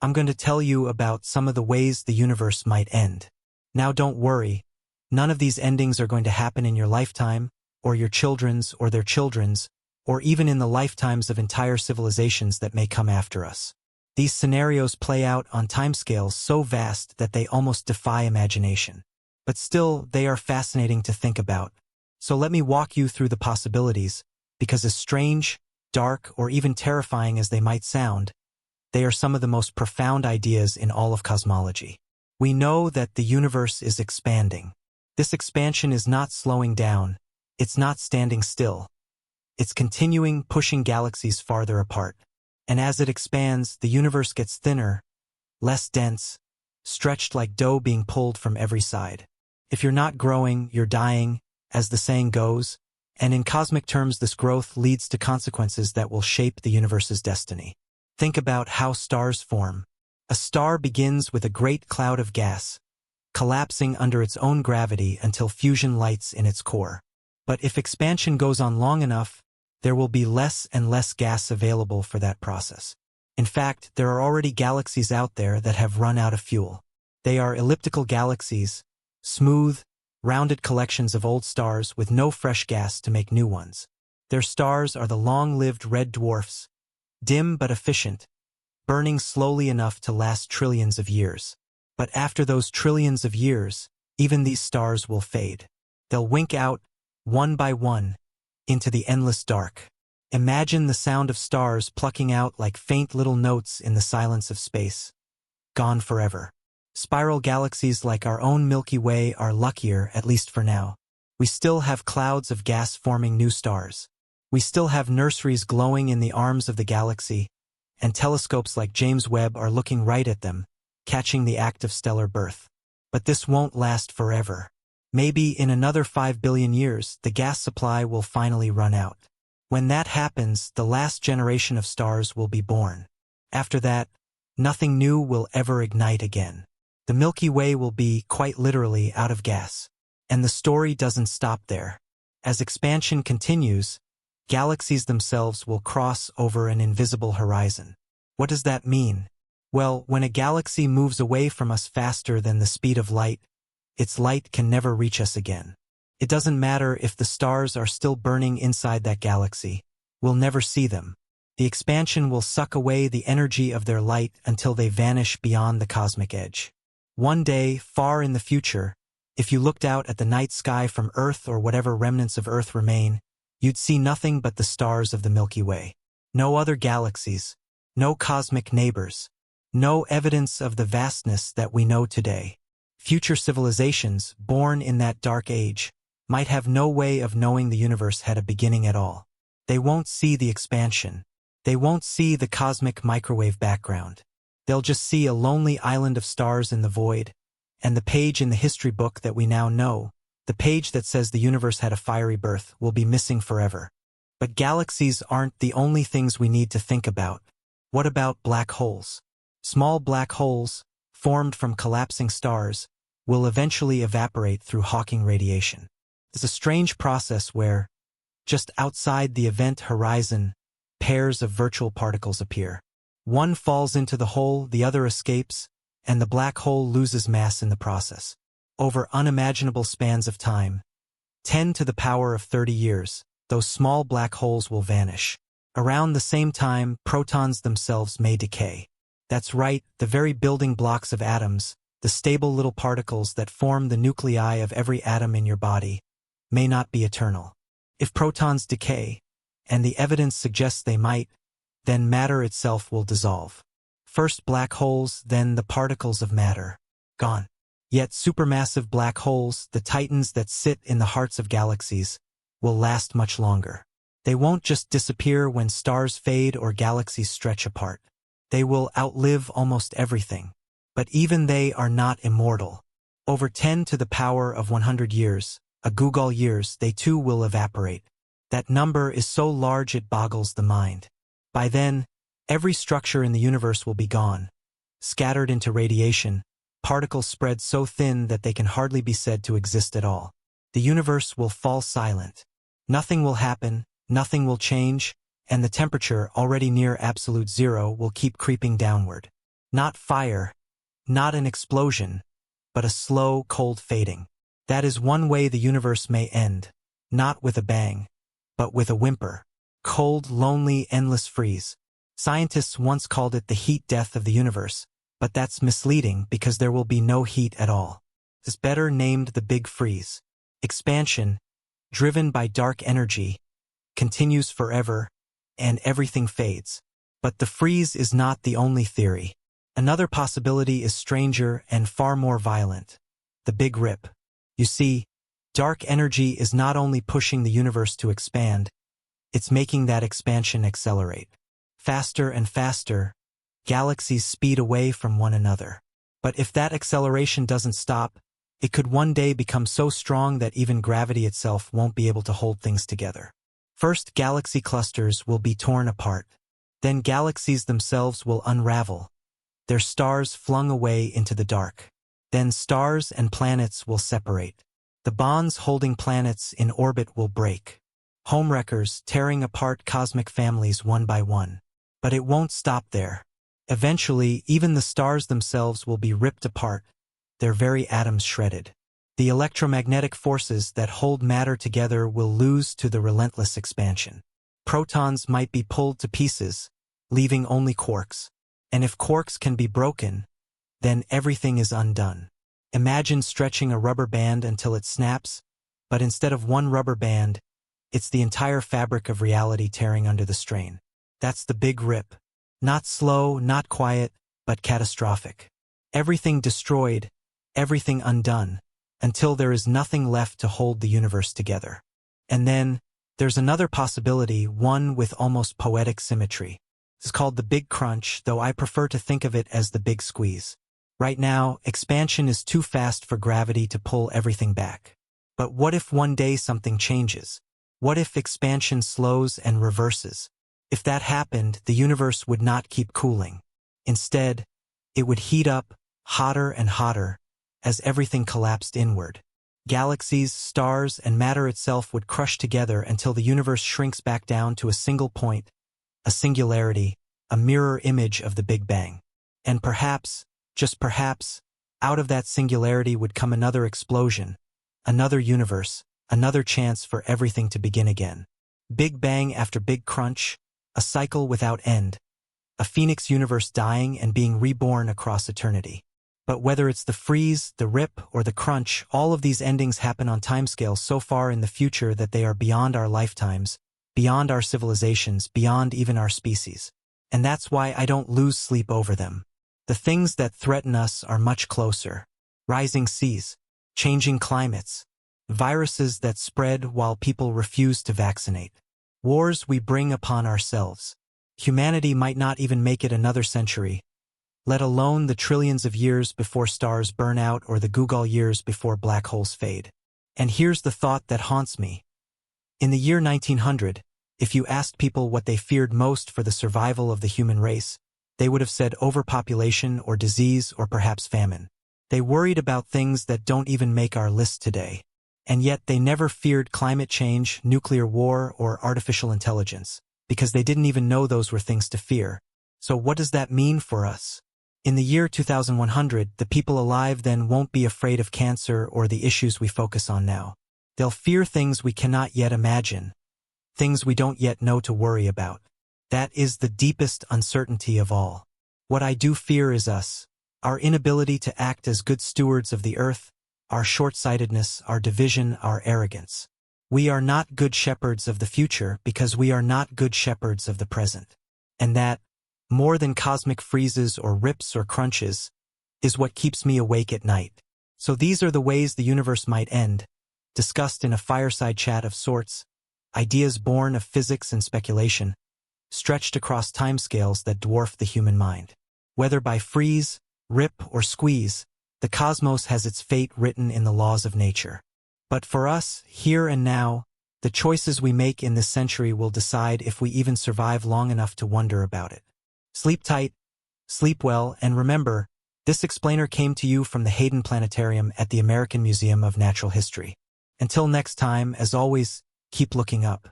I'm going to tell you about some of the ways the universe might end. Now don't worry, none of these endings are going to happen in your lifetime, or your children's or their children's, or even in the lifetimes of entire civilizations that may come after us. These scenarios play out on timescales so vast that they almost defy imagination. But still, they are fascinating to think about. So let me walk you through the possibilities, because as strange, dark, or even terrifying as they might sound, they are some of the most profound ideas in all of cosmology. We know that the universe is expanding. This expansion is not slowing down. It's not standing still. It's continuing, pushing galaxies farther apart. And as it expands, the universe gets thinner, less dense, stretched like dough being pulled from every side. If you're not growing, you're dying, as the saying goes, and in cosmic terms this growth leads to consequences that will shape the universe's destiny. Think about how stars form. A star begins with a great cloud of gas, collapsing under its own gravity until fusion lights in its core. But if expansion goes on long enough, there will be less and less gas available for that process. In fact, there are already galaxies out there that have run out of fuel. They are elliptical galaxies, smooth, rounded collections of old stars with no fresh gas to make new ones. Their stars are the long-lived red dwarfs, dim but efficient, burning slowly enough to last trillions of years. But after those trillions of years, even these stars will fade. They'll wink out, one by one, into the endless dark. Imagine the sound of stars plucking out like faint little notes in the silence of space. Gone forever. Spiral galaxies like our own Milky Way are luckier, at least for now. We still have clouds of gas forming new stars. We still have nurseries glowing in the arms of the galaxy, and telescopes like James Webb are looking right at them, catching the act of stellar birth. But this won't last forever. Maybe in another 5 billion years, the gas supply will finally run out. When that happens, the last generation of stars will be born. After that, nothing new will ever ignite again. The Milky Way will be, quite literally, out of gas. And the story doesn't stop there. As expansion continues, galaxies themselves will cross over an invisible horizon. What does that mean? Well, when a galaxy moves away from us faster than the speed of light, its light can never reach us again. It doesn't matter if the stars are still burning inside that galaxy. We'll never see them. The expansion will suck away the energy of their light until they vanish beyond the cosmic edge. One day, far in the future, if you looked out at the night sky from Earth or whatever remnants of Earth remain, you'd see nothing but the stars of the Milky Way. No other galaxies, no cosmic neighbors, no evidence of the vastness that we know today. Future civilizations, born in that dark age, might have no way of knowing the universe had a beginning at all. They won't see the expansion. They won't see the cosmic microwave background. They'll just see a lonely island of stars in the void, and the page in the history book that we now know, the page that says the universe had a fiery birth, will be missing forever. But galaxies aren't the only things we need to think about. What about black holes? Small black holes, formed from collapsing stars, will eventually evaporate through Hawking radiation. It's a strange process where, just outside the event horizon, pairs of virtual particles appear. One falls into the hole, the other escapes, and the black hole loses mass in the process. Over unimaginable spans of time, 10 to the power of 30 years, those small black holes will vanish. Around the same time, protons themselves may decay. That's right, the very building blocks of atoms, the stable little particles that form the nuclei of every atom in your body, may not be eternal. If protons decay, and the evidence suggests they might, then matter itself will dissolve. First black holes, then the particles of matter. Gone. Yet supermassive black holes, the titans that sit in the hearts of galaxies, will last much longer. They won't just disappear when stars fade or galaxies stretch apart. They will outlive almost everything. But even they are not immortal. Over 10 to the power of 100 years, a googol years, they too will evaporate. That number is so large it boggles the mind. By then, every structure in the universe will be gone, scattered into radiation, particles spread so thin that they can hardly be said to exist at all. The universe will fall silent. Nothing will happen, nothing will change, and the temperature, already near absolute zero, will keep creeping downward. Not fire, not an explosion, but a slow, cold fading. That is one way the universe may end, not with a bang, but with a whimper. Cold, lonely, endless freeze. Scientists once called it the heat death of the universe, but that's misleading because there will be no heat at all. It's better named the Big Freeze. Expansion, driven by dark energy, continues forever, and everything fades. But the freeze is not the only theory. Another possibility is stranger and far more violent. The Big Rip. You see, dark energy is not only pushing the universe to expand, it's making that expansion accelerate. Faster and faster, galaxies speed away from one another. But if that acceleration doesn't stop, it could one day become so strong that even gravity itself won't be able to hold things together. First, galaxy clusters will be torn apart. Then galaxies themselves will unravel, their stars flung away into the dark. Then stars and planets will separate. The bonds holding planets in orbit will break. Homewreckers tearing apart cosmic families one by one. But it won't stop there. Eventually, even the stars themselves will be ripped apart, their very atoms shredded. The electromagnetic forces that hold matter together will lose to the relentless expansion. Protons might be pulled to pieces, leaving only quarks. And if quarks can be broken, then everything is undone. Imagine stretching a rubber band until it snaps, but instead of one rubber band, it's the entire fabric of reality tearing under the strain. That's the Big Rip. Not slow, not quiet, but catastrophic. Everything destroyed, everything undone, until there is nothing left to hold the universe together. And then, there's another possibility, one with almost poetic symmetry. It's called the Big Crunch, though I prefer to think of it as the Big Squeeze. Right now, expansion is too fast for gravity to pull everything back. But what if one day something changes? What if expansion slows and reverses? If that happened, the universe would not keep cooling. Instead, it would heat up, hotter and hotter, as everything collapsed inward. Galaxies, stars, and matter itself would crush together until the universe shrinks back down to a single point, a singularity, a mirror image of the Big Bang. And perhaps, just perhaps, out of that singularity would come another explosion, another universe, another chance for everything to begin again. Big Bang after Big Crunch, a cycle without end, a phoenix universe dying and being reborn across eternity. But whether it's the freeze, the rip, or the crunch, all of these endings happen on timescales so far in the future that they are beyond our lifetimes, beyond our civilizations, beyond even our species. And that's why I don't lose sleep over them. The things that threaten us are much closer. Rising seas, changing climates, viruses that spread while people refuse to vaccinate, wars we bring upon ourselves. Humanity might not even make it another century, let alone the trillions of years before stars burn out or the Google years before black holes fade. And here's the thought that haunts me. In the year 1900, if you asked people what they feared most for the survival of the human race, they would have said overpopulation or disease or perhaps famine. They worried about things that don't even make our list today. And yet they never feared climate change, nuclear war, or artificial intelligence, because they didn't even know those were things to fear. So what does that mean for us? In the year 2100, the people alive then won't be afraid of cancer or the issues we focus on now. They'll fear things we cannot yet imagine, things we don't yet know to worry about. That is the deepest uncertainty of all. What I do fear is us, our inability to act as good stewards of the earth, our short-sightedness, our division, our arrogance. We are not good shepherds of the future because we are not good shepherds of the present. And that, more than cosmic freezes or rips or crunches, is what keeps me awake at night. So these are the ways the universe might end, discussed in a fireside chat of sorts, ideas born of physics and speculation, stretched across timescales that dwarf the human mind. Whether by freeze, rip, or squeeze, the cosmos has its fate written in the laws of nature. But for us, here and now, the choices we make in this century will decide if we even survive long enough to wonder about it. Sleep tight, sleep well, and remember, this explainer came to you from the Hayden Planetarium at the American Museum of Natural History. Until next time, as always, keep looking up.